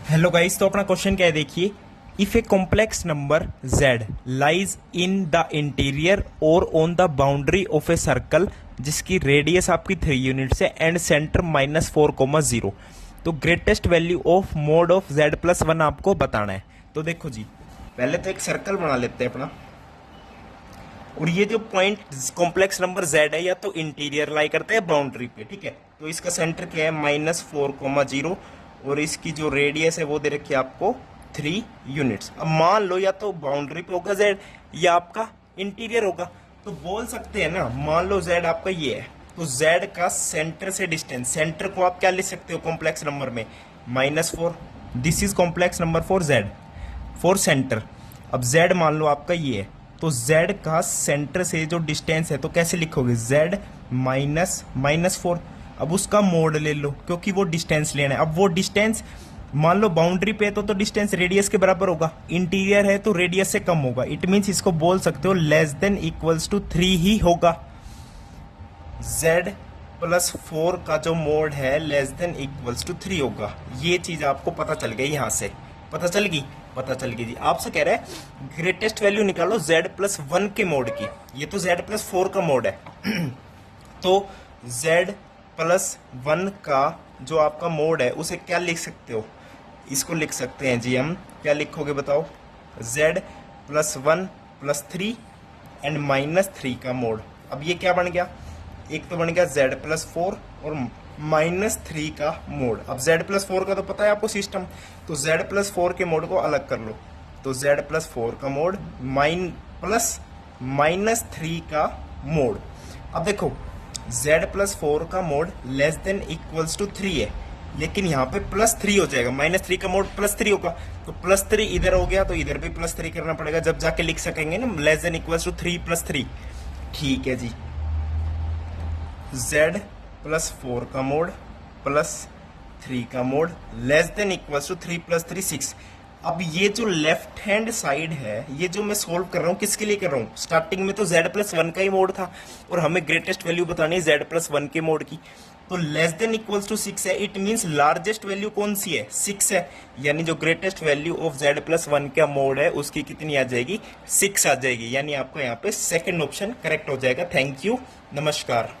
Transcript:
Hello guys, तो अपना question क्या है देखिए। If a complex number z lies in the interior और on the boundary of a circle जिसकी रेडियस आपकी 3 यूनिट्स है एंड सेंटर -4,0, तो greatest value of mod of z plus 1 आपको बताना है। तो देखो जी, पहले तो एक सर्कल बना लेते हैं अपना, और ये जो पॉइंट कॉम्प्लेक्स नंबर z है या तो इंटीरियर लाई करते हैं बाउंड्री पे, ठीक है। तो इसका सेंटर क्या है -4,0 और इसकी जो रेडियस है वो दे रखी है आपको 3 यूनिट्स। अब मान लो या तो बाउंड्री पे होगा z या आपका इंटीरियर होगा, तो बोल सकते हैं ना, मान लो z आपका ये है, तो z का सेंटर से डिस्टेंस, सेंटर को आप क्या लिख सकते हो कॉम्प्लेक्स नंबर में -4। This is complex number for z for centre. अब z मान लो आपका ये है, तो z का सेंटर से जो डिस्टेंस है तो कैसे लिखोगे, z -4। अब उसका मोड ले लो क्योंकि वो डिस्टेंस लेना है। अब वो डिस्टेंस मान लो बाउंड्री पे तो डिस्टेंस रेडियस के बराबर होगा, इंटीरियर है तो रेडियस से कम होगा। इट मींस इसको बोल सकते हो लेस देन इक्वल्स टू 3 ही होगा। z प्लस 4 का जो मोड है लेस देन इक्वल्स टू 3 होगा। ये चीज आपको पता चल गई, यहां से पता चल गई जी। आपसे कह रहे हैं ग्रेटेस्ट वैल्यू निकालो z प्लस 1 के मोड की। ये तो z प्लस 4 का मोड है तो z प्लस 1 का जो आपका मोड है उसे क्या लिख सकते हो, इसको लिख सकते हैं जी हम, क्या लिखोगे बताओ, z प्लस 1 प्लस 3 एंड -3 का मोड। अब ये क्या बन गया, एक तो बन गया z प्लस 4 और -3 का मोड। अब z प्लस 4 का तो पता है आपको सिस्टम, तो z प्लस 4 के मोड को अलग कर लो, तो z प्लस 4 का मोड प्लस -3 का मोड। अब देखो z प्लस 4 का mod less than equals to 3 है, लेकिन यहाँ पे +3 हो जाएगा, -3 का मोड +3 होगा, तो +3 इधर हो गया तो इधर भी +3 करना पड़ेगा, जब जाके लिख सकेंगे ना लेस देन इक्वल्स टू 3 + 3। ठीक है जी, z प्लस 4 का मोड +3 का mod less than equals to 3 + 3 6। अब ये जो लेफ्ट हैंड साइड है, ये जो मैं सोल्व कर रहा हूँ किसके लिए कर रहा हूँ, स्टार्टिंग में तो z प्लस 1 का ही मोड था और हमें ग्रेटेस्ट वैल्यू बतानी है z प्लस 1 के मोड की, तो लेस देन इक्वल्स टू 6 है। इट मींस लार्जेस्ट वैल्यू कौन सी है, 6 है, यानी जो greatest value of z plus 1 का मोड है उसकी कितनी आ जाएगी, 6 आ जाएगी, यानी आपको यहाँ पे सेकेंड ऑप्शन करेक्ट हो जाएगा। थैंक यू, नमस्कार।